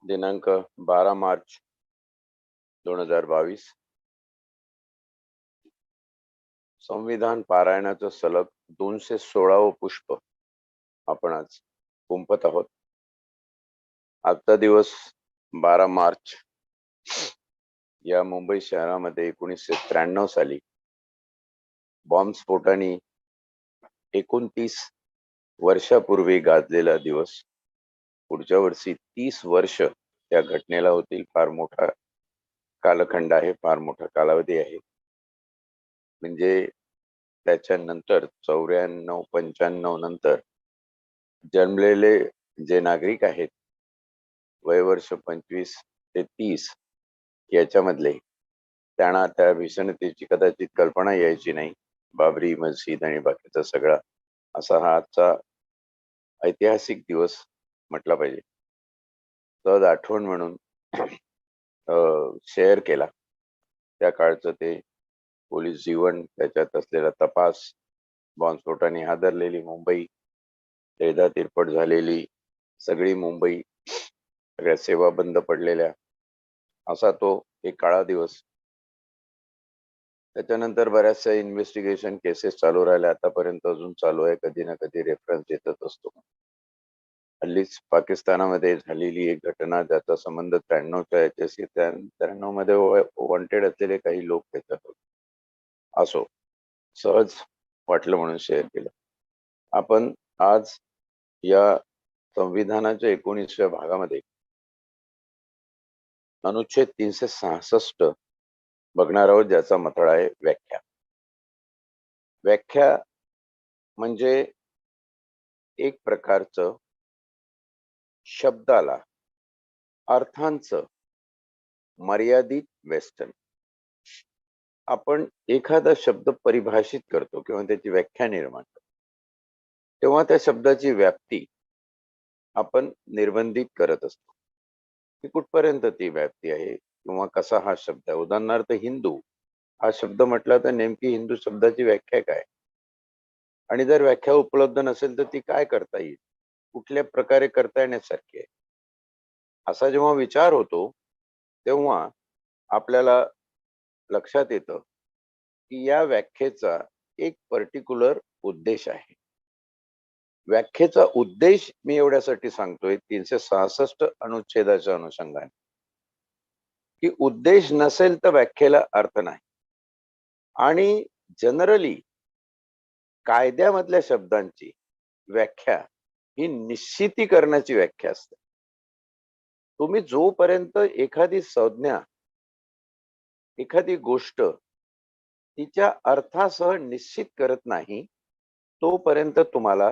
दिनांक 12 मार्च 2022 संविधान पारायणाचं सलग 216वं पुष्प आपण आज गुंफत आहोत. आजचा दिवस 12 मार्च या मुंबई शहरामध्ये 1993 साली बॉम्बस्फोटाने 29 वर्षापूर्वी गाजलेला दिवस. पुढच्या वर्षी 30 वर्ष त्या घटनेला होतील. फार मोठा कालखंड आहे, फार मोठा कालावधी आहे. म्हणजे त्याच्यानंतर 94-95 नंतर जन्मलेले जे नागरिक आहेत, वयवर्ष 25 ते 30 याच्यामधले, त्यांना त्या भीषणतेची कदाचित कल्पना यायची नाही. बाबरी मस्जिद आणि बाकीचा सगळा असा हा आजचा ऐतिहासिक दिवस म्हटला पाहिजे. सहज आठवण म्हणून शेअर केला त्या काळचं ते पोलीस जीवन, त्याच्यात असलेला तपास, बॉम्बस्फोटाने हादरलेली मुंबई, तेढा तिरपट झालेली सगळी मुंबई, सगळ्या सेवा बंद पडलेल्या, असा तो एक काळा दिवस. त्याच्यानंतर बऱ्याचशा इन्व्हेस्टिगेशन केसेस चालू राहिल्या, आतापर्यंत अजून चालू आहे. कधी ना कधी रेफरन्स येतच असतो. हल्लीच पाकिस्तानामध्ये झालेली एक घटना, ज्याचा संबंध 93च्या याच्याशी, 93 मध्ये वॉन्टेड असलेले काही लोक त्याच्यात होते. असो, सहज वाटलं म्हणून शेअर केलं. आपण आज या संविधानाच्या 19व्या भागामध्ये अनुच्छेद 366 बघणार आहोत, ज्याचा मथळा आहे व्याख्या. व्याख्या म्हणजे एक प्रकारचं शब्दाला अर्थांचं मर्यादित वेस्टर्न. आपण एखादा शब्द परिभाषित करतो किंवा त्याची व्याख्या निर्माण करतो, तेव्हा त्या शब्दाची व्याप्ती आपण निर्बंधित करत असतो की कुठपर्यंत ती व्याप्ती आहे किंवा कसा हा शब्द आहे. उदाहरणार्थ, हिंदू हा शब्द म्हटला तर नेमकी हिंदू शब्दाची व्याख्या काय, आणि जर व्याख्या उपलब्ध नसेल तर ती काय करता येईल, कुठल्या प्रकारे करता येण्यासारखी आहे, असा जेव्हा विचार होतो तेव्हा आपल्याला लक्षात येतं की या व्याख्येचा एक पर्टिक्युलर उद्देश आहे. व्याख्येचा उद्देश मी एवढ्यासाठी सांगतोय 366 अनुच्छेदाच्या अनुषंगाने, की उद्देश नसेल तर व्याख्येला अर्थ नाही. आणि जनरली कायद्यामधल्या शब्दांची व्याख्या ही निश्चितीकरणाची व्याख्या असते. तुम्ही जोपर्यंत एखादी संज्ञा, एखादी गोष्ट तिच्या अर्थासह निश्चित करत नाही, तोपर्यंत तुम्हाला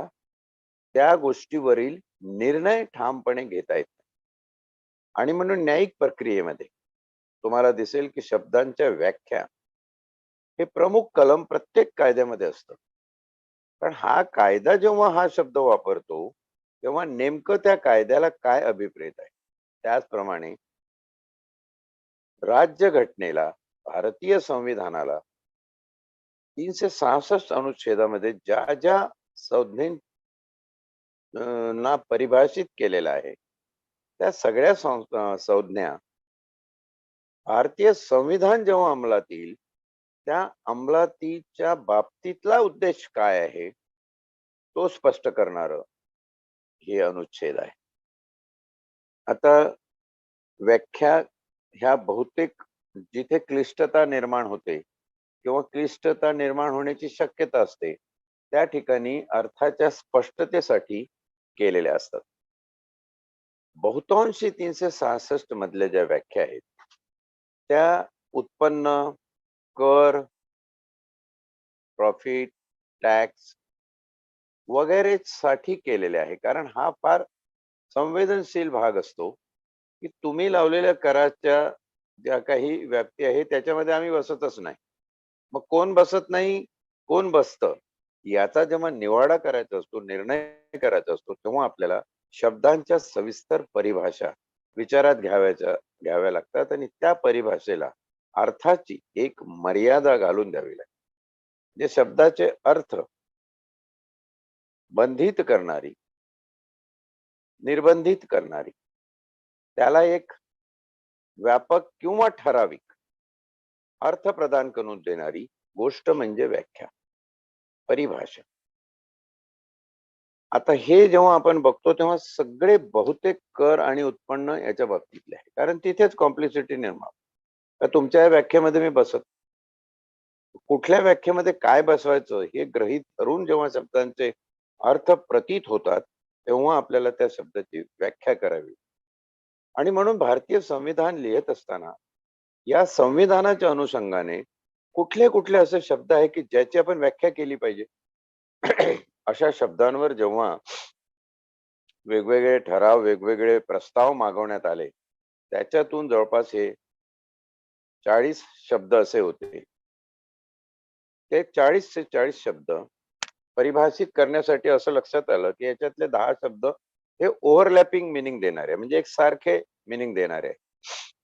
त्या गोष्टीवरील निर्णय ठामपणे घेता येत नाही. आणि म्हणून न्यायिक प्रक्रियेमध्ये तुम्हाला दिसेल की शब्दांच्या व्याख्या हे प्रमुख कलम प्रत्येक कायद्यामध्ये असतं. कारण हा कायदा जेव्हा हा शब्द वापरतो तेव्हा नेमकं त्या कायद्याला काय अभिप्रेत आहे. त्याचप्रमाणे राज्यघटनेला, भारतीय संविधानाला 366 अनुच्छेदामध्ये ज्या ज्या संज्ञांना परिभाषित केलेलं आहे, त्या सगळ्या संज्ञा भारतीय संविधान जेव्हा अंमलात येईल, त्या अंमलातीच्या बाबतीतला उद्देश काय आहे तो स्पष्ट करणारं हे अनुच्छेद आहे. आता व्याख्या ह्या बहुतेक जिथे क्लिष्टता निर्माण होते किंवा क्लिष्टता निर्माण होण्याची शक्यता असते, त्या ठिकाणी अर्थाच्या स्पष्टतेसाठी केलेल्या असतात. बहुतांशी 366 मधल्या ज्या व्याख्या आहेत त्या उत्पन्न, कर, प्रॉफिट, टॅक्स वगैरे साठी केलेले आहे. कारण हा फार संवेदनशील भाग असतो की तुम्ही लावलेल्या कराच्या ज्या काही व्याप्ती आहे त्याच्यामध्ये आम्ही बसतच नाही. मग कोण बसत नाही, कोण बसतं, याचा जेव्हा निवाडा करायचा असतो, निर्णय करायचा असतो, तेव्हा आपल्याला शब्दांच्या सविस्तर परिभाषा विचारात घ्याव्या लागतात आणि त्या परिभाषेला अर्थाची एक मर्यादा घालून द्यावी लागते. जे शब्दाचे अर्थ बंधित करणारी, निर्बंधित करणारी त्याला एक व्यापक किंवा ठराविक अर्थ प्रदान करून देणारी गोष्ट म्हणजे व्याख्या, परिभाषा. आता हे जेव्हा आपण बघतो तेव्हा सगळे बहुतेक कर आणि उत्पन्न याच्या बाबतीतले आहे, कारण तिथेच कॉम्प्लेक्सिटी निर्माण. तर तुमच्या या व्याख्येमध्ये मी बसत, कुठल्या व्याख्येमध्ये काय बसवायचं हे गृहीत धरून जेव्हा शब्दांचे अर्थ प्रतीत होतात, तेव्हा आपल्याला त्या शब्दाची व्याख्या करावी. आणि म्हणून भारतीय संविधान लिहित असताना या संविधानाच्या अनुषंगाने कुठले कुठले असे शब्द आहे की ज्याची आपण व्याख्या केली पाहिजे. अशा शब्दांवर जेव्हा वेगवेगळे ठराव, वेगवेगळे प्रस्ताव मागवण्यात आले, त्याच्यातून जवळपास हे 40 शब्द असे होते. ते 40 ते 40 शब्द परिभाषित करण्यासाठी असं लक्षात आलं की याच्यातले 10 शब्द हे ओव्हरलॅपिंग मिनिंग देणारे, म्हणजे एक सारखे मिनिंग देणारे.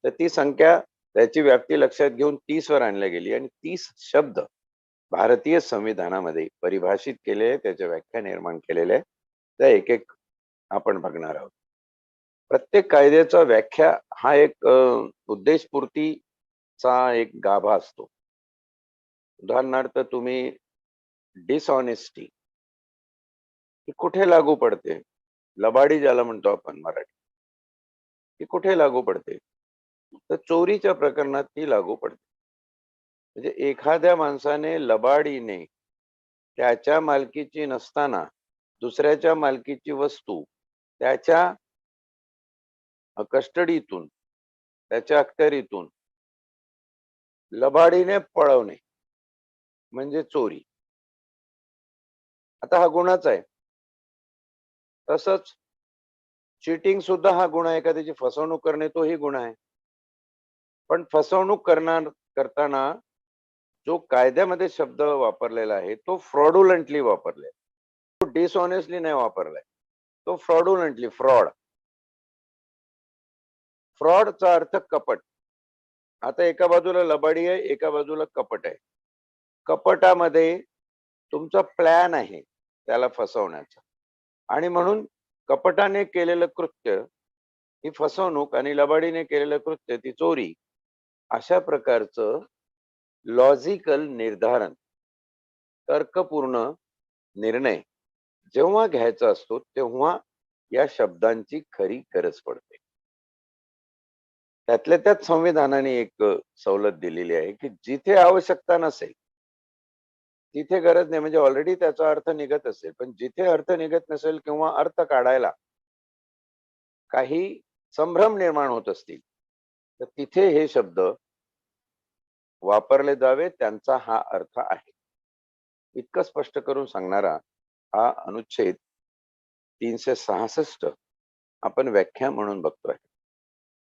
तर ती संख्या, त्याची व्याप्ती लक्षात घेऊन 30 वर आणली गेली आणि 30 शब्द भारतीय संविधानामध्ये परिभाषित केले, त्याच्या व्याख्या निर्माण केलेल्या आहे. त्या एक एक आपण बघणार आहोत. प्रत्येक कायद्याचा व्याख्या हा एक उद्देशपूर्तीचा एक गाभा असतो. उदाहरणार्थ तुम्ही डिसऑनेस्टी ही कुठे लागू पडते? लबाडी ज्याला म्हणतो आपण मराठी, ती कुठे लागू पडते? तर चोरीच्या प्रकरणात ती लागू पडते. म्हणजे एखाद्या माणसाने लबाडीने त्याच्या मालकीची नसताना दुसऱ्याच्या मालकीची वस्तू त्याच्या कस्टडीतून, त्याच्या अखत्यारीतून लबाडीने पळवणे म्हणजे चोरी. आता हा गुन्हाच आहे. तसंच चीटिंग सुद्धा हा गुन्हा आहे, एखाद्याची फसवणूक करणे तोही गुन्हा आहे. पण फसवणूक करताना जो कायद्यामध्ये शब्द वापरलेला आहे तो फ्रॉडुलंटली वापरलाय, तो डिसऑनेस्टली नाही वापरलाय, तो फ्रॉडुलंटली, फ्रॉड. फ्रॉडचा अर्थ कपट. आता एका बाजूला लबाडी आहे, एका बाजूला कपट आहे. कपटामध्ये तुमचा प्लॅन आहे त्याला फसवण्याचा, आणि म्हणून कपटाने केलेलं कृत्य ही फसवणूक आणि लबाडीने केलेलं कृत्य ती चोरी. अशा प्रकारचं लॉजिकल निर्धारण, तर्कपूर्ण निर्णय जेव्हा घ्यायचा असतो तेव्हा या शब्दांची खरी गरज पडते. त्यातल्या त्यात संविधानाने एक सवलत दिलेली आहे की जिथे आवश्यकता नसेल तिथे गरज नाही, म्हणजे ऑलरेडी त्याचा अर्थ निघत असेल, पण जिथे अर्थ निघत नसेल किंवा अर्थ काढायला काही संभ्रम निर्माण होत असतील तर तिथे हे शब्द वापरले जावे, त्यांचा हा अर्थ आहे. इतकं स्पष्ट करून सांगणारा हा अनुच्छेद 366 आपण व्याख्या म्हणून बघतोय.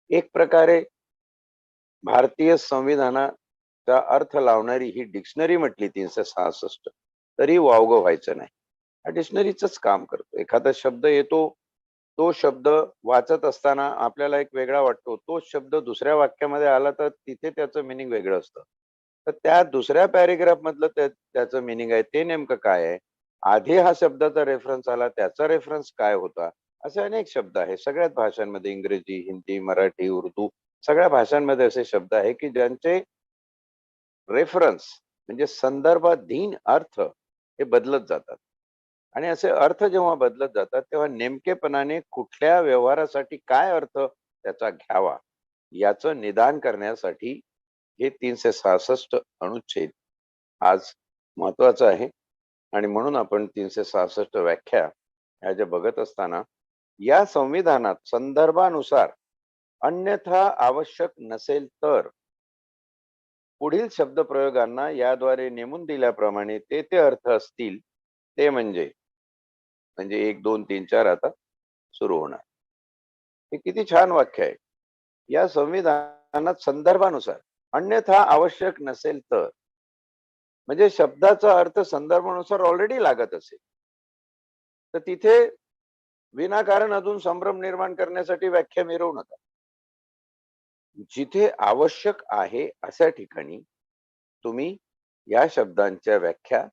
एक प्रकारे भारतीय संविधानाचा अर्थ लावणारी ही डिक्शनरी म्हटली 366 तरी वावगं व्हायचं नाही. हा डिक्शनरीच काम करतो. एखादा शब्द येतो, तो शब्द वाचत असताना आपल्याला एक वेगळा वाटतो, तो शब्द दुसऱ्या वाक्यामध्ये आला तर तिथे त्याचं मिनिंग वेगळं असतं. तर त्या दुसऱ्या पॅरेग्राफ मधलं त्याचं मिनिंग आहे ते नेमकं काय आहे, आधी हा शब्दाचा रेफरन्स आला त्याचा रेफरन्स काय होता, असे अनेक शब्द आहेत सगळ्याच भाषांमध्ये. इंग्रजी, हिंदी, मराठी, उर्दू सगळ्या भाषांमध्ये असे शब्द आहे की ज्यांचे रेफरन्स म्हणजे संदर्भाधीन अर्थ हे बदलत जातात. आणि असे अर्थ जेव्हा बदलत जातात तेव्हा नेमकेपणाने कुठल्या व्यवहारासाठी काय अर्थ त्याचा घ्यावा याचं निदान करण्यासाठी हे 366 अनुच्छेद आज महत्वाचं आहे. आणि म्हणून आपण 366 व्याख्या ह्या ज्या बघत असताना या संविधानात संदर्भानुसार अन्यथा आवश्यक नसेल तर पुढील शब्द प्रयोगांना याद्वारे नेमून दिल्याप्रमाणे ते ते अर्थ असतील ते म्हणजे 1, 2, 3, 4 आता सुरू होणार. हे किती छान वाक्य आहे. या संविधानात संदर्भानुसार अन्यथा आवश्यक नसेल तर, म्हणजे शब्दाचा अर्थ संदर्भानुसार ऑलरेडी लागत असेल तर तिथे विनाकारण अजून संभ्रम निर्माण करण्यासाठी व्याख्या मिरवू नका. जिथे आवश्यक आहे अशा ठिकाणी तुम्ही या शब्दांच्या व्याख्या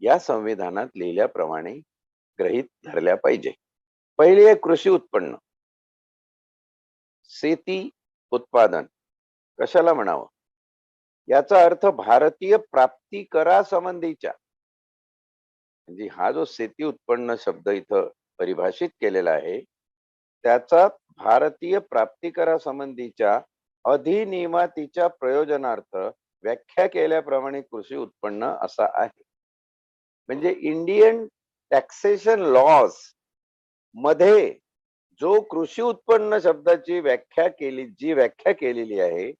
या संविधानात लिहिल्याप्रमाणे गृहीत धरल्या पाहिजे. पहिली आहे कृषी उत्पन्न. शेती उत्पादन कशाला म्हणावं? याचा अर्थ भारतीय प्राप्ती करासंबंधीच्या, म्हणजे हा जो शेती उत्पन्न शब्द इथं परिभाषित केलेला आहे, त्याचा भारतीय प्राप्तिकरासंबंधीच्या अधिनियमातीच्या प्रयोजनार्थ व्याख्या केल्याप्रमाणे कृषी उत्पन्न असा आहे. म्हणजे इंडियन टॅक्सेशन लॉज मध्ये जो कृषी उत्पन्न शब्दाची जी व्याख्या केलेली आहे,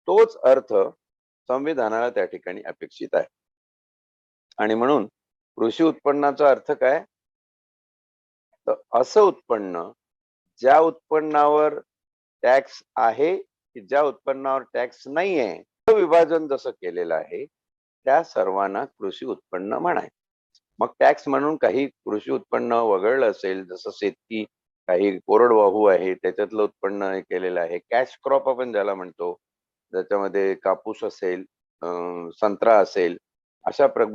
तोच अर्थ संविधानाला त्या ठिकाणी अपेक्षित आहे. आणि म्हणून कृषी उत्पन्नाचा अर्थ काय? तर असं उत्पन्न ज्या उत्पन्नावर टॅक्स आहे की ज्या उत्पन्नावर टॅक्स नाही आहे, विभाजन जसं केलेलं आहे, त्या सर्वांना कृषी उत्पन्न म्हणायचं. मग टॅक्स म्हणून काही कृषी उत्पन्न वगळलं असेल, जसं शेती काही कोरडवाहू आहे त्याच्यातलं उत्पन्न हे केलेलं आहे. कॅश क्रॉप आपण ज्याला म्हणतो, ज्याच्यामध्ये कापूस असेल, संत्रा असेल,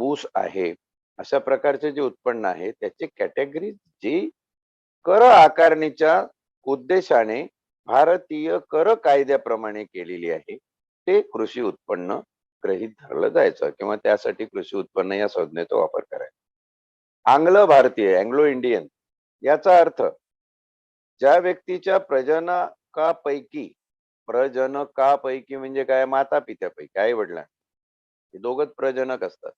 ऊस आहे, अशा प्रकारचे जे उत्पन्न आहे त्याची कॅटेगरी जी कर आकारणीच्या उद्देशाने भारतीय कर कायद्याप्रमाणे केलेली आहे, ते कृषी उत्पन्न गृहीत धरलं जायचं किंवा त्यासाठी कृषी उत्पन्न या संज्ञेचा वापर करायचा. आंग्ल भारतीय, अँग्लो इंडियन याचा अर्थ ज्या व्यक्तीच्या प्रजनकापैकी म्हणजे काय? माता पित्यापैकी, आई वडिलां हे दोघच प्रजनक असतात.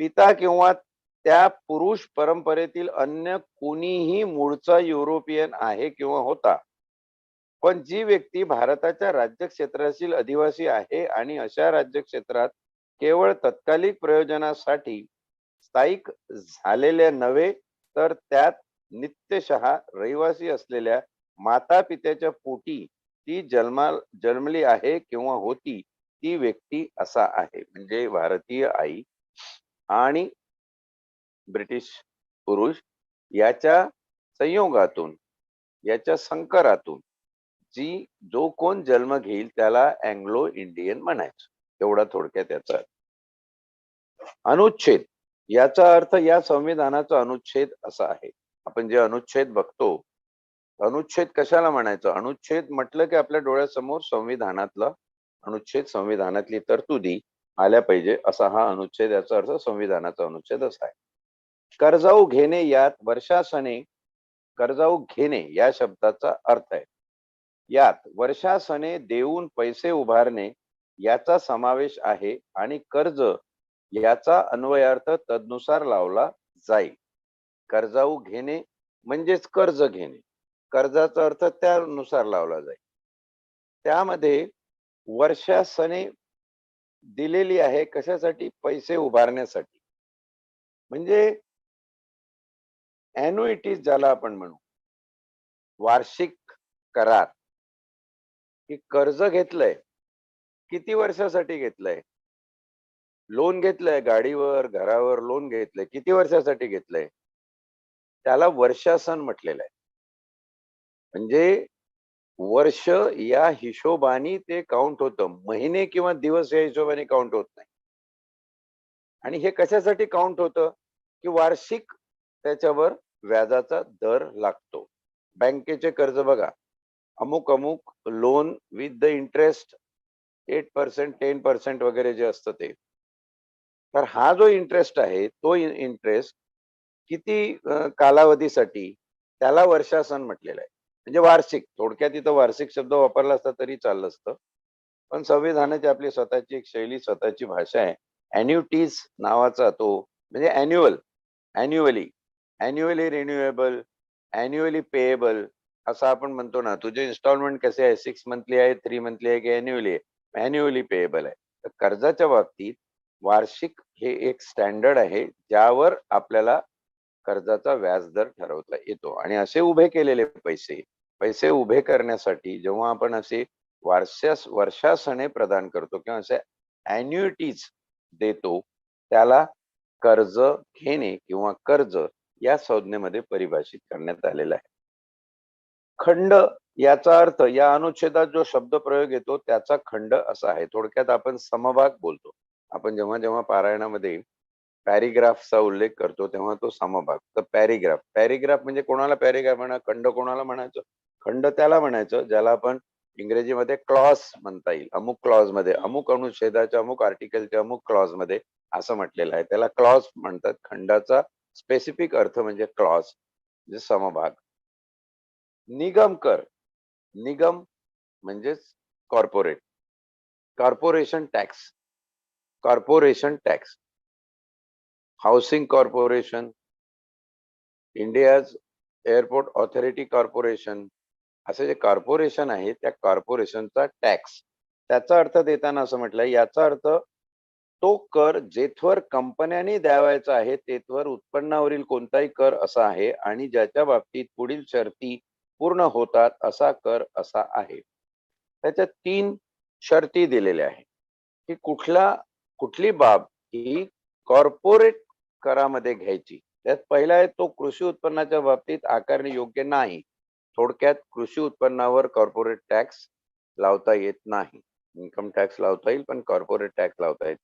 पिता किंवा त्या पुरुष परंपरेतील अन्य कोणीही मूळचा युरोपियन आहे किंवा होता, पण जी व्यक्ती भारताच्या राज्यक्षेत्रातील अधिवासी आहे आणि अशा राज्यक्षेत्रात केवळ तत्कालिक प्रयोजनासाठी स्थायिक झालेल्या नव्हे, तर त्यात नित्यशः रहिवासी असलेल्या माता पित्याच्या पोटी ती जन्मली आहे किंवा होती, ती व्यक्ती असा आहे. म्हणजे भारतीय आई आणि ब्रिटिश पुरुष याच्या संयोगातून, याच्या संकरातून जो कोण जन्म घेईल त्याला अँग्लो इंडियन म्हणायचं. एवढा थोडक्यात याचा अनुच्छेद याचा अर्थ या संविधानाचा अनुच्छेद असा आहे. आपण जे अनुच्छेद बघतो, अनुच्छेद कशाला म्हणायचं? अनुच्छेद म्हटलं की आपल्या डोळ्यासमोर संविधानातला अनुच्छेद, संविधानातली तरतुदी आल्या पाहिजे, असा हा अनुच्छेद, याचा अर्थ संविधानाचा अनुच्छेद असा आहे. कर्जाऊ घेणे यात वर्षासने, कर्जाऊ घेणे या शब्दाचा अर्थ आहे, यात वर्षासने देऊन पैसे उभारणे याचा समावेश आहे आणि कर्ज याचा अन्वयार्थ तदनुसार लावला जाईल. कर्जाऊ घेणे म्हणजेच कर्ज घेणे, कर्जाचा अर्थ त्यानुसार लावला जाईल. त्यामध्ये वर्षासने दिलेली आहे कशासाठी? पैसे उभारण्यासाठी. म्हणजे ॲन्युइटीज ज्याला आपण म्हणू, वार्षिक करार, की कर्ज घेतलंय, किती वर्षासाठी घेतलंय? लोन घेतलंय, गाडीवर, घरावर लोन घेतलंय, किती वर्षासाठी घेतलंय? त्याला वर्षासन म्हटलेलं आहे. म्हणजे वर्ष या हिशोबाने ते काउंट होतं, महिने किंवा दिवस या हिशोबाने काउंट होत नाही. आणि हे कशासाठी काउंट होतं? की वार्षिक त्याच्यावर व्याजाचा दर लागतो. बँकेचे कर्ज बघा, अमुक अमुक लोन विथ द इंटरेस्ट 8%, 10% वगैरे जे असतं ते. तर हा जो इंटरेस्ट आहे, तो इंटरेस्ट किती कालावधीसाठी, त्याला वर्षासन म्हटलेलं आहे. म्हणजे वार्षिक, थोडक्यात इथं वार्षिक शब्द वापरला असता तरी चाललं असतं, पण संविधानाची आपली स्वतःची एक शैली, स्वतःची भाषा आहे. ॲन्युटीज नावाचा तो, म्हणजे ॲन्युअली रिन्युएबल, ॲन्युअली पेएबल असं आपण म्हणतो ना. तुझे इन्स्टॉलमेंट कसे आहे? 6 मंथली आहे, 3 मंथली आहे की ॲन्युअली आहे? ॲन्युअली पेएबल आहे. तर कर्जाच्या बाबतीत वार्षिक हे एक स्टँडर्ड आहे, ज्यावर आपल्याला कर्जाचा व्याजदर ठरवता येतो. आणि असे उभे केलेले पैसे उभे करण्यासाठी जेव्हा आपण असे वर्षासने प्रदान करतो किंवा असे ॲन्युइटीज देतो, त्याला कर्ज घेणे किंवा कर्ज या संज्ञेमध्ये परिभाषित करण्यात आलेला आहे. खंड याचा अर्थ या अनुच्छेदात जो शब्द प्रयोग येतो त्याचा खंड असा आहे. थोडक्यात आपण समभाग बोलतो. आपण जेव्हा जेव्हा पारायणामध्ये पॅरिग्राफचा उल्लेख करतो तेव्हा तो समभाग. तर पॅरिग्राफ म्हणजे कोणाला पॅरिग्राफ म्हणा, खंड कोणाला म्हणायचं? खंड त्याला म्हणायचं ज्याला आपण इंग्रजीमध्ये क्लॉज म्हणता येईल. अमुक क्लॉज मध्ये, अमुक अनुच्छेदाच्या, अमुक आर्टिकलच्या, अमुक क्लॉज मध्ये असं म्हटलेलं आहे. त्याला क्लॉज म्हणतात. खंडाचा स्पेसिफिक अर्थ म्हणजे क्लॉज, म्हणजे समभाग. निगम कर, निगम म्हणजेच corporate. Corporation tax, corporation tax, housing corporation, India's airport authority corporation, असे जे कॉर्पोरेशन आहे त्या कॉर्पोरेशनचा टॅक्स. त्याचा अर्थ देताना असं म्हटलंय, याचा अर्थ तो कर जेथवर कंपन्यांनी द्यावायचा आहे तेथवर उत्पन्नावरील कोणताही कर असा आहे आणि ज्याच्या बाबतीत पुढील शर्ती पूर्ण होतात असा कर असा आहे. त्याच्यात 3 शर्ती दिलेल्या आहेत की कुठली बाब ही कॉर्पोरेट करामध्ये घ्यायची. त्यात पहिला आहे तो कृषी उत्पन्नाच्या बाबतीत आकारणे योग्य नाही. थोडक्यात कृषी उत्पन्नावर कॉर्पोरेट टॅक्स लावता येत नाही. इन्कम टॅक्स लावता येईल पण कॉर्पोरेट टॅक्स लावता येत.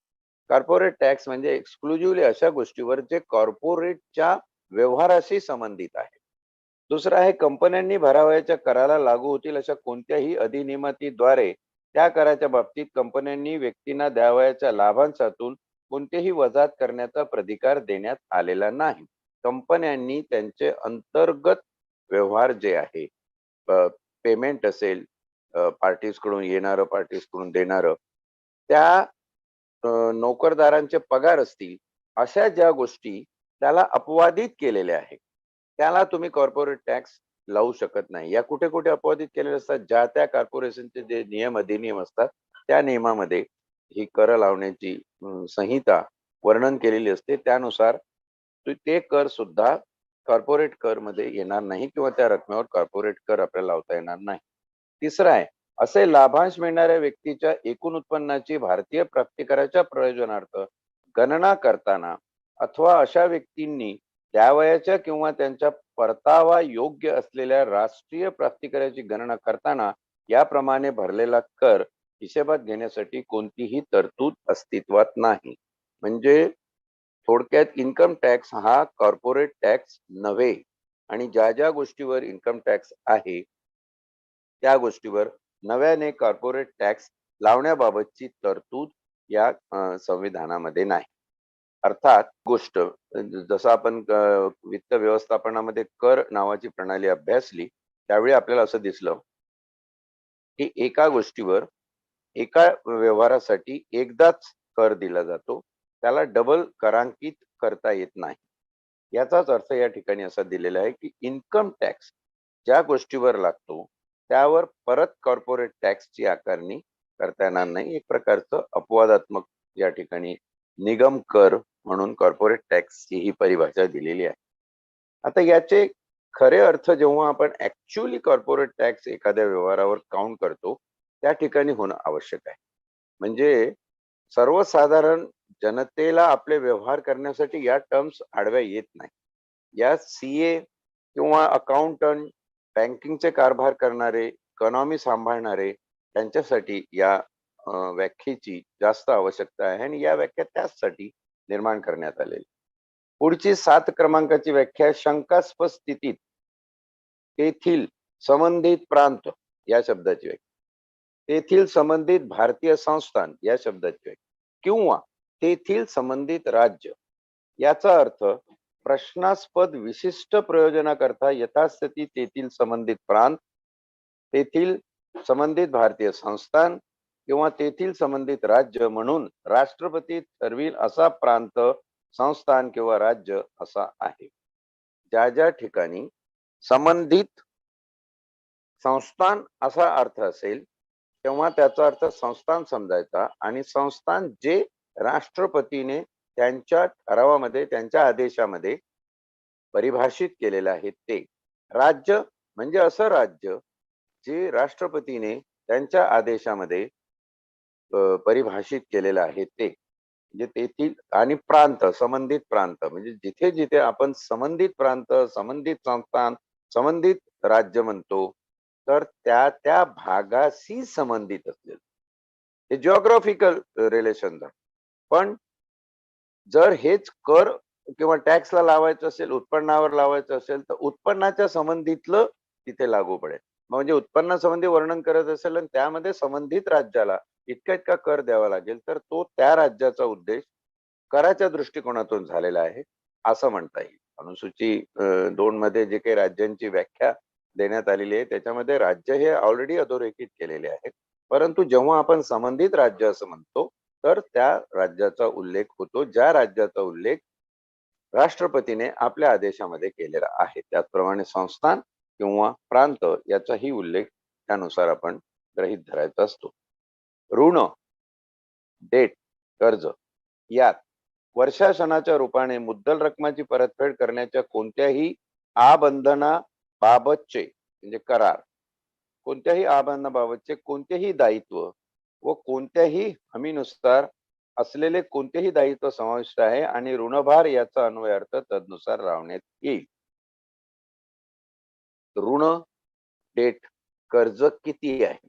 कॉर्पोरेट टॅक्स म्हणजे एक्सक्लुझिव्हली अशा गोष्टीवर जे कॉर्पोरेटच्या व्यवहाराशी संबंधित आहे. दुसरं आहे कंपन्यांनी भरावयाच्या कराला लागू होतील अशा कोणत्याही अधिनियमातीद्वारे त्या कराच्या बाबतीत कंपन्यांनी व्यक्तींना द्यावयाच्या लाभांशातून कोणतेही वजात करण्याचा प्रतिकार देण्यात आलेला नाही. कंपन्यांनी त्यांचे अंतर्गत व्यवहार जे आहे, पेमेंट असेल, पार्टीज कडून येणारं, पार्टीज कडून देणारं, त्या नोकरदारांचे पगार असतील, अशा ज्या गोष्टी त्याला अपवादित केलेल्या आहेत त्याला तुम्ही कॉर्पोरेट टॅक्स लावू शकत नाही. या कुठे कुठे अपवादित केलेले असतात, ज्या त्या कॉर्पोरेशनचे जे नियम अधिनियम असतात त्या नियमामध्ये ही कर लावण्याची संहिता वर्णन केलेली असते. त्यानुसार ते कर सुद्धा कॉर्पोरेट कर मध्ये येणार नाही किंवा त्या रकमेवर कॉर्पोरेट कर आपल्याला लावता येणार नाही. तिसरं आहे, असे लाभांश मिळणाऱ्या व्यक्तीच्या एकूण उत्पन्नाची भारतीय प्राप्तिकराच्या प्रयोजनार्थ गणना करताना अथवा अशा व्यक्तींनी द्यावयाच्या किंवा त्यांच्या परतावा योग्य असलेल्या राष्ट्रीय प्राप्तिकराची गणना करताना याप्रमाणे भरलेला कर हिशेबात घेण्यासाठी कोणतीही तरतूद अस्तित्वात नाही. म्हणजे थोडक्यात इन्कम टॅक्स हा कॉर्पोरेट टॅक्स नव्हे आणि ज्या ज्या गोष्टीवर इन्कम टॅक्स आहे त्या गोष्टीवर नव्याने कॉर्पोरेट टॅक्स लावण्याबाबतची तरतूद या संविधानामध्ये नाही. अर्थात गोष्ट जसं आपण वित्त व्यवस्थापनामध्ये कर नावाची प्रणाली अभ्यासली त्यावेळी आपल्याला असं दिसलं की एका गोष्टीवर एका व्यवहारासाठी एकदाच कर दिला जातो, त्याला डबल करांकित करता येत नाही. याचाच अर्थ या ठिकाणी असा दिलेला आहे की इन्कम टॅक्स ज्या गोष्टीवर लागतो त्यावर परत कॉर्पोरेट टॅक्सची आकारणी करता येणार नाही. एक प्रकारचं अपवादात्मक या ठिकाणी निगम कर म्हणून कॉर्पोरेट टॅक्सची ही परिभाषा दिलेली आहे. आता याचे खरे अर्थ जेव्हा आपण ऍक्च्युअली कॉर्पोरेट टॅक्स एखाद्या व्यवहारावर काउंट करतो त्या ठिकाणी होणं आवश्यक आहे. म्हणजे सर्वसाधारण जनतेला आपले व्यवहार करण्यासाठी या टर्म्स आडव्या येत नाही. या सीए किंवा अकाउंटंट, बँकिंगचे कारभार करणारे, इकॉनॉमी सांभाळणारे त्यांच्यासाठी या व्याख्येची जास्त आवश्यकता आहे आणि या व्याख्या त्याचसाठी निर्माण करण्यात आलेली. पुढची 7 क्रमांकाची व्याख्या शंकास्पद स्थितीत तेथील संबंधित प्रांत या शब्दाची व्याख्या, तेथील संबंधित भारतीय संस्थान या शब्दाची व्याख्या किंवा तेथील संबंधित राज्य याचा अर्थ प्रश्नास्पद विशिष्ट प्रयोजनाकरता यथास्थिती तेथील संबंधित प्रांत, तेथील संबंधित भारतीय संस्थान किंवा तेथील संबंधित राज्य म्हणून राष्ट्रपती ठरविल असा प्रांत, संस्थान किंवा राज्य असा आहे. ज्या ज्या ठिकाणी संबंधित संस्थान असा अर्थ असेल तेव्हा त्याचा अर्थ संस्थान समजायचा आणि संस्थान जे राष्ट्रपतीने त्यांच्या ठरावामध्ये, त्यांच्या आदेशामध्ये परिभाषित केलेलं आहे ते. राज्य म्हणजे असं राज्य जे राष्ट्रपतीने त्यांच्या आदेशामध्ये परिभाषित केलेलं आहे ते. म्हणजे तेथील आणि प्रांत, संबंधित प्रांत म्हणजे जिथे जिथे आपण संबंधित प्रांत, संबंधित संस्थान, संबंधित राज्य म्हणतो तर त्या त्या भागाशी संबंधित असलेलं हे जिओग्राफिकल रिलेशन. पण जर हेच कर किंवा टॅक्सला लावायचं असेल, उत्पन्नावर लावायचं असेल तर उत्पन्नाच्या संबंधितलं तिथे लागू पडेल. म्हणजे उत्पन्नासंबंधी वर्णन करत असेल आणि त्यामध्ये संबंधित राज्याला इतका इतका कर द्यावा लागेल, तर तो त्या राज्याचा उद्देश कराच्या दृष्टिकोनातून झालेला आहे असं म्हणता येईल. अनुसूची 2 मध्ये जे काही राज्यांची व्याख्या देण्यात आलेली आहे त्याच्यामध्ये राज्य हे ऑलरेडी अधोरेखित केलेले आहे. परंतु जेव्हा आपण संबंधित राज्य असं म्हणतो, तर त्या राज्याचा उल्लेख होतो, ज्या राज्याचा उल्लेख राष्ट्रपतीने आपल्या आदेशामध्ये केलेला आहे. त्याचप्रमाणे संस्थान किंवा प्रांत याचाही उल्लेख त्यानुसार आपण गृहीत धरायचा असतो. ऋण, डेट, कर्ज यात वर्षासनाच्या रूपाने मुद्दल रकमाची परतफेड करण्याच्या कोणत्याही आबंधनाबाबतचे म्हणजे करार, कोणत्याही आबंधनाबाबतचे कोणतेही दायित्व व कोणत्याही हमीनुसार असलेले कोणतेही दायित्व समाविष्ट आहे आणि ऋणभार याचा अन्वयार्थ तदनुसार लावण्यात येईल. ऋण, डेट, कर्ज किती आहे,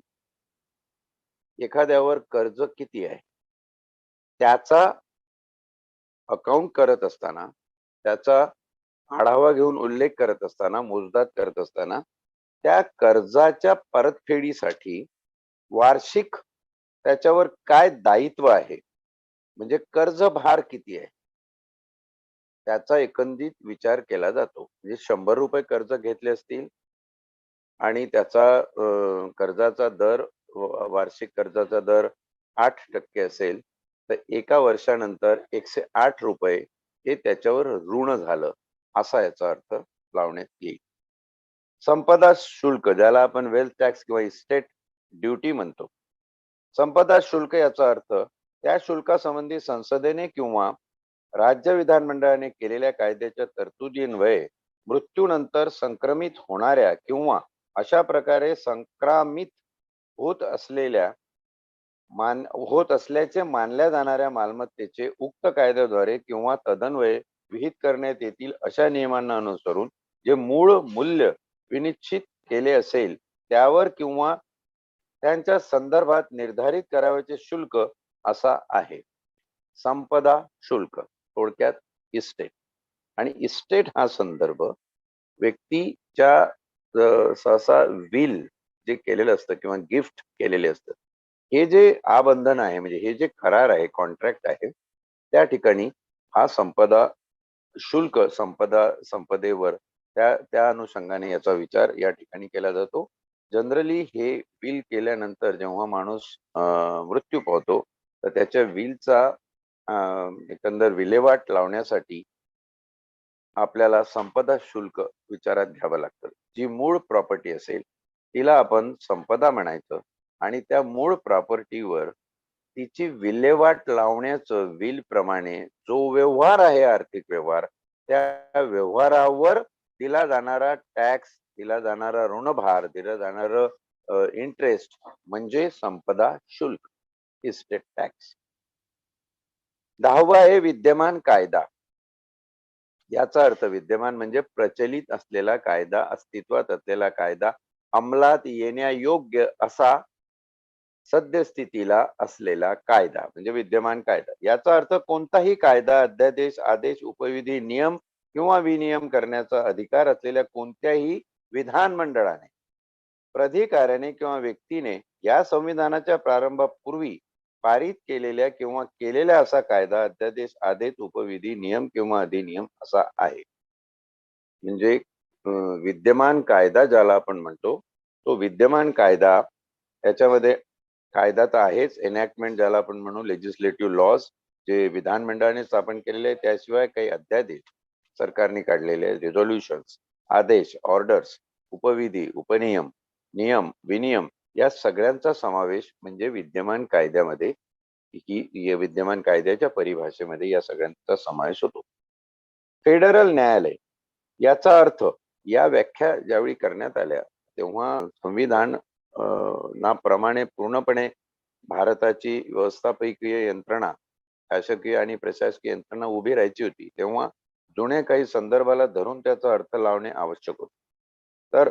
एखाद्यावर कर्ज किती आहे त्याचा अकाउंट करत असताना, त्याचा आढावा घेऊन उल्लेख करत असताना, मोजदाद करत असताना त्या कर्जाच्या परतफेडीसाठी वार्षिक त्याच्यावर काय दायित्व आहे, म्हणजे कर्ज भार किती आहे त्याचा एकंदरीत विचार केला जातो. म्हणजे 100 रुपये कर्ज घेतले असतील आणि त्याचा कर्जाचा दर वार्षिक कर्जाचा दर 8% असेल, तर एका वर्षानंतर 108 रुपये हे त्याच्यावर ऋण झालं असा याचा अर्थ लावण्यात येईल. संपदा शुल्क, ज्याला आपण वेल्थ टॅक्स किंवा इस्टेट ड्युटी म्हणतो. संपदा शुल्क याचा अर्थ त्या शुल्कासंबंधी संसदेने किंवा राज्य विधानमंडळाने केलेल्या कायद्याच्या तरतुदीन्वये मृत्यूनंतर संक्रमित होणाऱ्या किंवा अशा प्रकारे संक्रामित होत असलेल्या होत असल्याचे मानल्या जाणाऱ्या मालमत्तेचे उक्त कायद्याद्वारे किंवा तदन्वये विहित करण्यात येतील अशा नियमांना अनुसरून जे मूळ मूल्य विनिश्चित केले असेल त्यावर किंवा त्यांच्या संदर्भात निर्धारित करावयाचे शुल्क असा आहे. संपदा शुल्क थोडक्यात इस्टेट. आणि इस्टेट हा संदर्भ व्यक्तीच्या सहसा विल जे केलेलं असतं किंवा गिफ्ट केलेले असतं, हे जे आबंधन आहे म्हणजे हे जे करार आहे, कॉन्ट्रॅक्ट आहे, त्या ठिकाणी हा संपदा शुल्क संपदेवर त्या अनुषंगाने याचा विचार या ठिकाणी केला जातो. जनरली हे विल केल्यानंतर जेव्हा माणूस मृत्यू पावतो तर त्याच्या विलचा एकंदर विल्हेवाट लावण्यासाठी आपल्याला संपदा शुल्क विचारात घ्यावं लागतं. जी मूळ प्रॉपर्टी असेल तिला आपण संपदा म्हणायचं आणि त्या मूळ प्रॉपर्टीवर तिची विल्हेवाट लावण्याचं विल प्रमाणे जो व्यवहार आहे, आर्थिक व्यवहार, त्या व्यवहारावर दिला जाणारा टॅक्स, दिला जाणारा ऋणभार, दिला जाणारं इंटरेस्ट म्हणजे संपदा शुल्क, इस्टेट टॅक्स. 10वा आहे विद्यमान कायदा. याचा अर्थ विद्यमान म्हणजे प्रचलित असलेला कायदा, अस्तित्वात असलेला कायदा, अंमलात येण्यायोग्य असा सद्यस्थितीला असलेला कायदा म्हणजे विद्यमान कायदा. याचा अर्थ कोणताही कायदा, अध्यादेश, आदेश, उपविधी, नियम किंवा विनियम करण्याचा अधिकार असलेल्या कोणत्याही विधानमंडळाने, प्राधिकाऱ्याने किंवा व्यक्तीने या संविधानाच्या प्रारंभापूर्वी पारित केलेल्या किंवा केलेला असा कायदा, अध्यादेश, आदेश, उपविधी, नियम किंवा अधिनियम असा आहे. म्हणजे विद्यमान कायदा ज्याला आपण म्हणतो तो विद्यमान कायदा, त्याच्यामध्ये कायदा तर आहेच, एनॅक्टमेंट ज्याला आपण म्हणू, लेजिस्लेटिव्ह लॉज जे विधानमंडळाने स्थापन केलेले आहे, त्याशिवाय काही अध्यादेश सरकारने काढलेले आहेत, रिझोल्युशन्स, आदेश, ऑर्डर्स, उपविधी, उपनियम, नियम, विनियम या सगळ्यांचा समावेश म्हणजे विद्यमान कायद्यामध्ये, ही विद्यमान कायद्याच्या परिभाषेमध्ये या सगळ्यांचा समावेश होतो. फेडरल न्यायालय याचा अर्थ या व्याख्या ज्यावेळी करण्यात आल्या तेव्हा संविधान ना प्रमाणे पूर्णपणे भारताची व्यवस्थापकीय यंत्रणा, शासकीय आणि प्रशासकीय यंत्रणा उभी राहायची होती, तेव्हा जुने काही संदर्भाला धरून त्याचा अर्थ लावणे आवश्यक होते. तर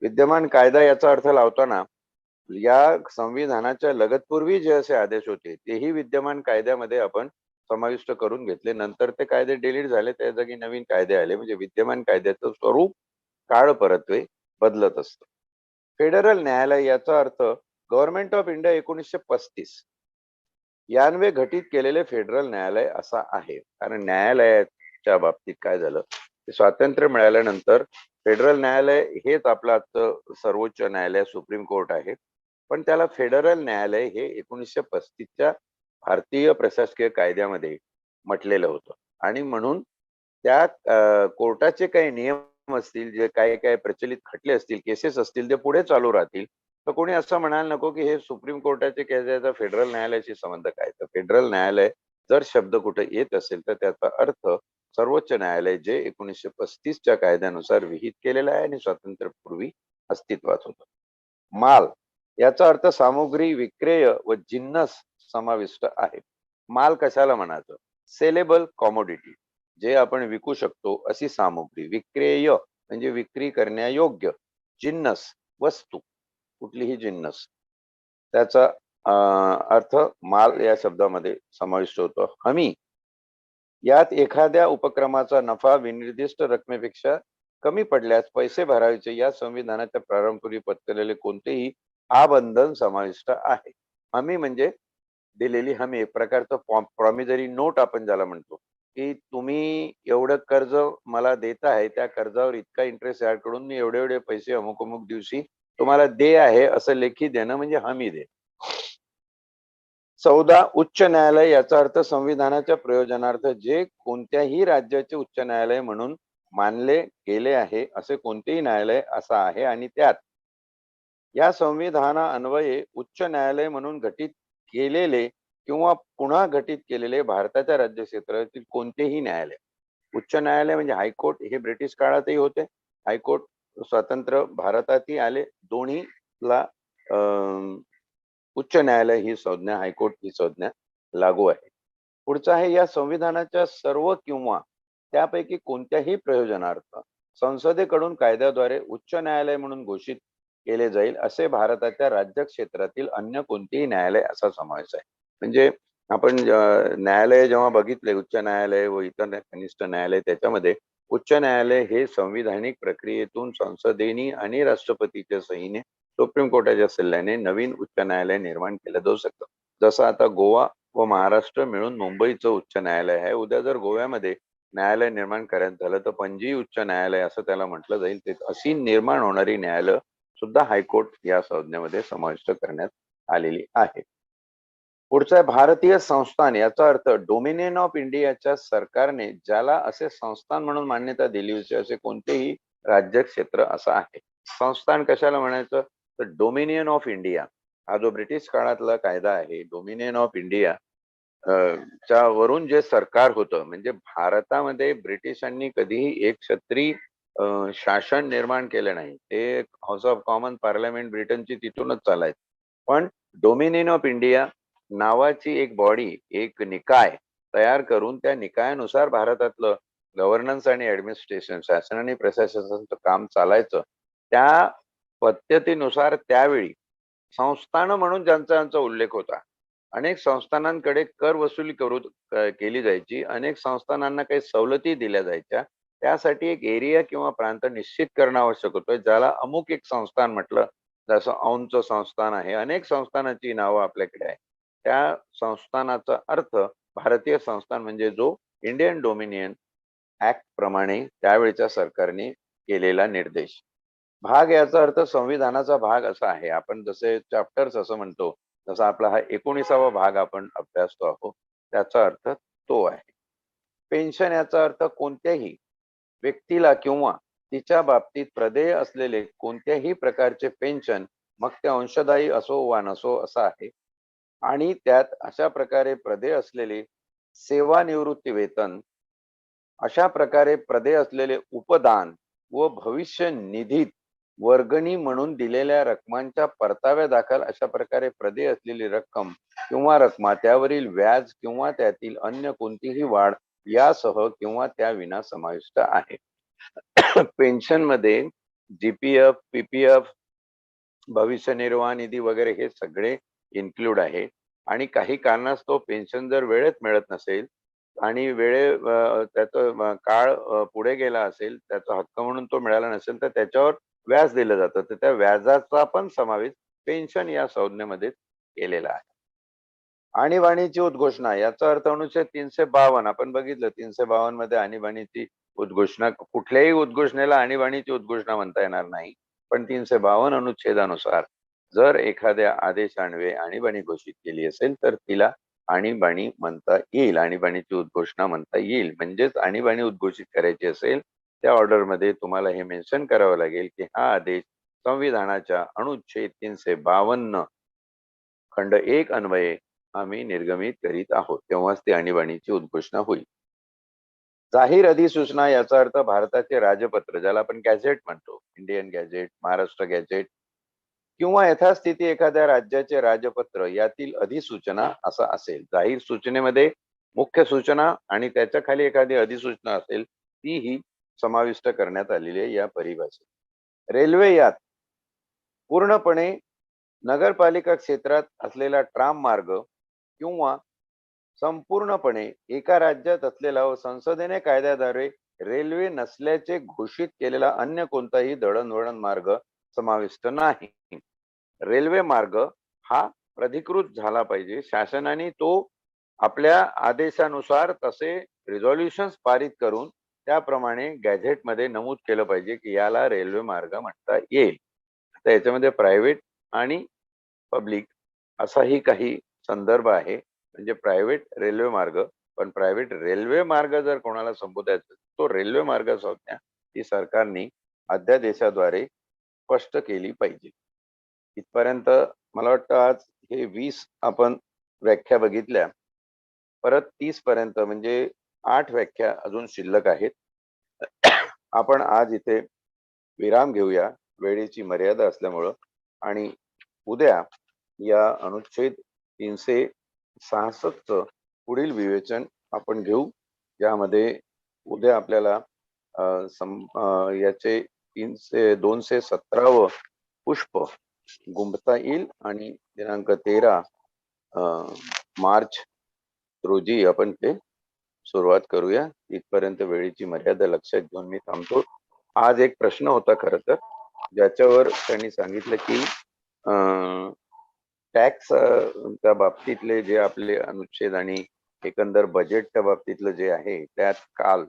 विद्यमान कायदा याचा अर्थ लावताना या संविधानाच्या लगतपूर्वी जे असे आदेश होते तेही विद्यमान कायद्यामध्ये आपण समाविष्ट करून घेतले. नंतर ते कायदे डिलीट झाले, त्या जागी नवीन कायदे आले. म्हणजे विद्यमान कायद्याचं स्वरूप काळ परत्वे बदलत असतं. फेडरल न्यायालय याचा अर्थ गव्हर्नमेंट ऑफ इंडिया 1935 यान्वे घटित केलेले फेडरल न्यायालय असा आहे. कारण न्यायालयाच्या बाबतीत काय झालं, स्वातंत्र्य मिळाल्यानंतर फेडरल न्यायालय हेच आपलं आजचं सर्वोच्च न्यायालय सुप्रीम कोर्ट आहे. पण त्याला फेडरल न्यायालय हे 1935च्या भारतीय प्रशासकीय कायद्यामध्ये म्हटलेलं होतं. आणि म्हणून त्या कोर्टाचे काही नियम असतील, जे काही काही प्रचलित खटले असतील, केसेस असतील, ते पुढे चालू राहतील. तर कोणी असं म्हणायला नको की हे सुप्रीम कोर्टाचे केस फेडरल न्यायालयाशी संबंध काय. तर फेडरल न्यायालय जर शब्द कुठे येत असेल तर त्याचा अर्थ सर्वोच्च न्यायालय जे 1935च्या कायद्यानुसार विहित केलेलं आहे आणि स्वातंत्र्यपूर्वी अस्तित्वात होतं. माल याचा अर्थ सामुग्री, विक्रेय व जिन्नस समाविष्ट आहे. माल कशाला म्हणायचं? सेलेबल कॉमोडिटी, जे आपण विकू शकतो अशी सामुग्री. विक्रेय म्हणजे विक्री करण्यायोग्य. जिन्नस वस्तू, कुठलीही जिन्नस, त्याचा अर्थ माल या शब्दामध्ये समाविष्ट होतो. हमी यात एखाद्या उपक्रमाचा नफा विनिर्दिष्ट रकमेपेक्षा कमी पडल्यास पैसे भरायचे या संविधानाच्या प्रारंभपूर्वी पत्करलेले कोणतेही आबंधन समाविष्ट आहे. हमी म्हणजे दिलेली हमी, एक प्रकारचं प्रॉमिजरी नोट आपण ज्याला म्हणतो, की तुम्ही एवढं कर्ज मला देत आहे, त्या कर्जावर इतका इंटरेस्ट याकडून मी एवढे एवढे पैसे अमुक अमुक दिवशी तुम्हाला दे आहे असं लेखी देणं म्हणजे हमी दे. 14 उच्च न्यायालय याचा अर्थ संविधानाच्या प्रयोजनार्थ जे कोणत्याही राज्याचे उच्च न्यायालय म्हणून मानले गेले आहे असे कोणतेही न्यायालय असं आहे. आणि त्यात या संविधाना अन्वये उच्च न्यायालय म्हणून घटित केलेले किंवा पुन्हा घटित केलेले भारताच्या राज्य क्षेत्रातील कोणतेही न्यायालय. उच्च न्यायालय म्हणजे हायकोर्ट, हे ब्रिटिश काळातही होते. हायकोर्ट स्वतंत्र भारतातही आले. दोन्हीला उच्च न्यायालय ही संज्ञा, हायकोर्ट ही संज्ञा लागू आहे. पुढचं आहे, या संविधानाच्या सर्व किंवा त्यापैकी कोणत्याही प्रयोजनार्थ संसदेकडून कायद्याद्वारे उच्च न्यायालय म्हणून घोषित केले जाईल असे भारताच्या राज्य क्षेत्रातील अन्य कोणतेही न्यायालय असा समावेश आहे. म्हणजे आपण न्यायालय जेव्हा बघितले, उच्च न्यायालय व इतर कनिष्ठ न्यायालय, त्याच्यामध्ये उच्च न्यायालय हे संविधानिक प्रक्रियेतून संसदेने आणि राष्ट्रपतीच्या सहीने सुप्रीम कोर्टाच्या सल्ल्याने नवीन उच्च न्यायालय निर्माण केलं जाऊ शकतं. जसं आता गोवा व महाराष्ट्र मिळून मुंबईचं उच्च न्यायालय आहे. उद्या जर गोव्यामध्ये न्यायालय निर्माण करायचं झालं तर पणजी उच्च न्यायालय असं त्याला म्हटलं जाईल. ते अशी निर्माण होणारी न्यायालय सुद्धा हायकोर्ट या संज्ञेमध्ये समाविष्ट करण्यात आलेली आहे. पुढचा आहे भारतीय संस्थान याचा अर्थ डोमिनियन ऑफ इंडियाच्या सरकारने ज्याला असे संस्थान म्हणून मान्यता दिली होती असे कोणतेही राज्य क्षेत्र असं आहे. संस्थान कशाला म्हणायचं? तर डोमिनियन ऑफ इंडिया हा जो ब्रिटिश काळातला कायदा आहे, डोमिनियन ऑफ इंडिया च्या वरून जे सरकार होतं, म्हणजे भारतामध्ये ब्रिटिशांनी कधीही एक क्षत्रिय शासन निर्माण केलं नाही. ते हाऊस ऑफ कॉमन पार्लमेंट ब्रिटनची तिथूनच चालायची. पण डोमिनियन ऑफ इंडिया नावाची एक बॉडी, एक निकाय तयार करून त्या निकायानुसार भारतातलं गव्हर्नन्स आणि ऍडमिनिस्ट्रेशन, शासन आणि प्रशासनाचं काम चालायचं. त्या पद्धतीनुसार त्यावेळी संस्थान म्हणून ज्यांचा उल्लेख होता. अनेक संस्थानांकडे कर वसुली केली जायची. अनेक संस्थानांना काही सवलती दिल्या जायच्या. त्यासाठी एक एरिया किंवा प्रांत निश्चित करणं आवश्यक होतं, ज्याला अमुक एक संस्थान म्हटलं. जसं औंधचं संस्थान आहे. अनेक संस्थानाची नावं आपल्याकडे आहे. त्या संस्थानाचा अर्थ भारतीय संस्थान म्हणजे जो इंडियन डोमिनियन ऍक्ट प्रमाणे त्यावेळच्या सरकारने केलेला निर्देश. भाग याचा अर्थ संविधानाचा भाग असा आहे. आपण जसे चॅप्टर्स असं म्हणतो, जसा आपला हा 19वा भाग आपण अभ्यासतो आहोत, त्याचा अर्थ तो आहे. पेन्शन याचा अर्थ कोणत्याही व्यक्तीला किंवा तिच्या बाबतीत प्रदेय असलेले कोणत्याही प्रकारचे पेन्शन, मग ते अंशदायी असो वा नसो असं आहे. आणि त्यात अशा प्रकारे प्रदेय असलेले सेवानिवृत्ती वेतन, अशा प्रकारे प्रदेय असलेले उपदान व भविष्य निधीत वर्गणी म्हणून दिलेल्या रकमांच्या परताव्या दाखल अशा प्रकारे प्रदेय असलेली रक्कम किंवा रकमा, त्यावरील व्याज किंवा त्यातील अन्य कोणतीही वाढ यासह किंवा त्या विना समाविष्ट आहे. पेन्शन मध्ये जीपीएफ, पीपीएफ, भविष्य निर्वाह निधी वगैरे हे सगळे इन्क्लूड आहे. आणि काही कारणास्तव पेन्शन जर वेळेत मिळत नसेल आणि त्याचा काळ पुढे गेला असेल, त्याचा हक्क म्हणून तो मिळाला नसेल, तर त्याच्यावर व्याज दिलं जातं, तर त्या व्याजाचा पण समावेश पेन्शन या संज्ञेमध्ये केलेला आहे. आणीबाणीची उद्घोषणा याचा अर्थ अनुच्छेद 352 आपण बघितलं 352 मध्ये आणीबाणीची उद्घोषणा, कुठल्याही उद्घोषणेला आणीबाणीची उद्घोषणा म्हणता येणार नाही, पण 352 अनुच्छेदानुसार जर एखाद्या आदेशान्वये आणीबाणी घोषित केली असेल तर तिला आणीबाणी म्हणता येईल, आणीबाणीची उद्घोषणा म्हणता येईल. म्हणजेच आणीबाणी उद्घोषित करायची असेल त्या ऑर्डर मध्ये तुम्हाला हे मेन्शन करावं लागेल की हा आदेश संविधानाच्या अनुच्छेद 352 खंड 1 अन्वये आम्ही निर्गमित करीत आहोत, तेव्हाच ती आणीबाणीची उद्घोषणा होईल. जाहीर अधिसूचना याचा अर्थ भारताचे राजपत्र, ज्याला आपण गॅझेट म्हणतो, इंडियन गॅझेट, महाराष्ट्र गॅझेट किंवा यथास्थिती एखाद्या राज्याचे राजपत्र यातील अधिसूचना असा असेल. जाहीर सूचनेमध्ये मुख्य सूचना आणि त्याच्या खाली एखादी अधिसूचना असेल तीही समाविष्ट करण्यात आलेली आहे या परिभाषेत. रेल्वे यात पूर्णपणे नगरपालिका क्षेत्रात असलेला ट्राम मार्ग किंवा संपूर्णपणे एका राज्यात असलेला व संसदेने कायद्याद्वारे रेल्वे नसल्याचे घोषित केलेला अन्य कोणताही दळणवळण मार्ग समाविष्ट नाही. रेल्वे मार्ग हा प्राधिकृत झाला पाहिजे. शासनाने तो आपल्या आदेशानुसार तसे रिझॉल्युशन पारित करून त्याप्रमाणे गॅझेटमध्ये नमूद केलं पाहिजे की याला रेल्वे मार्ग म्हणता येईल. तर याच्यामध्ये प्रायव्हेट आणि पब्लिक असाही काही संदर्भ आहे. म्हणजे प्रायव्हेट रेल्वे मार्ग, पण प्रायव्हेट रेल्वे मार्ग जर कोणाला संबोधायचा तो रेल्वे मार्ग संज्ञा ही सरकारने अध्यादेशाद्वारे स्पष्ट केली पाहिजे. इथपर्यंत मला वाटतं आज हे 20 आपण व्याख्या बघितल्या. परत 30 पर्यंत म्हणजे 8 व्याख्या अजून शिल्लक आहेत. आपण आज इथे विराम घेऊया वेळेची मर्यादा असल्यामुळं, आणि उद्या या अनुच्छेद 366 च पुढील विवेचन आपण घेऊ, ज्यामध्ये उद्या आपल्याला याचे 217व पुष्प गुंफता येईल आणि दिनांक 13 मार्च रोजी आपण ते सुरुवात करूया. इथपर्यंत वेळेची मर्यादा लक्षात घेऊन मी थांबतो. आज एक प्रश्न होता खरं तर, ज्याच्यावर त्यांनी सांगितलं की टॅक्स त्या बाबतीतले जे आपले अनुच्छेद आणि एकंदर बजेटच्या बाबतीतलं जे आहे त्यात काल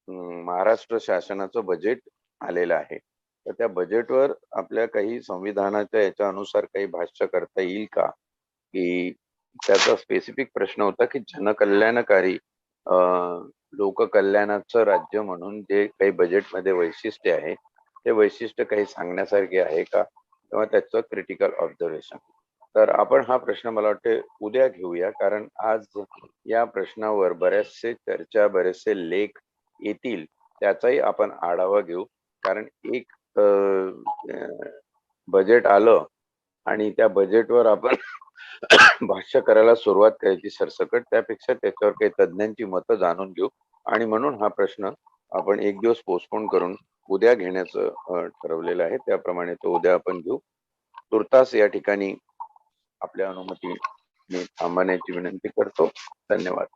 महाराष्ट्र शासनाचं बजेट आलेलं आहे, तर त्या बजेटवर आपल्या काही संविधानाच्या याच्या अनुसार काही भाष्य करता येईल का, की त्याचा स्पेसिफिक प्रश्न होता की जनकल्याणकारी लोककल्याणाचं राज्य म्हणून जे काही बजेटमध्ये वैशिष्ट्य आहे ते वैशिष्ट्य काही सांगण्यासारखे आहे का, किंवा त्याचं क्रिटिकल ऑब्झर्वेशन. तर आपण हा प्रश्न मला वाटते उद्या घेऊया, कारण आज या प्रश्नावर बरेचसे चर्चा, बरेचसे लेख येतील, त्याचाही आपण आढावा घेऊ. कारण एक बजेट आलं आणि त्या बजेटवर आपण भाष्य करायला सुरुवात करायची सरसकट, त्यापेक्षा त्याच्यावर काही तज्ञांची मतं जाणून घेऊ, आणि म्हणून हा प्रश्न आपण एक दिवस पोस्टपोन करून उद्या घेण्याचं ठरवलेलं आहे. त्याप्रमाणे तो उद्या आपण घेऊ. तुर्तास या ठिकाणी आपल्या अनुमतीने थांबण्याची विनंती करतो. धन्यवाद.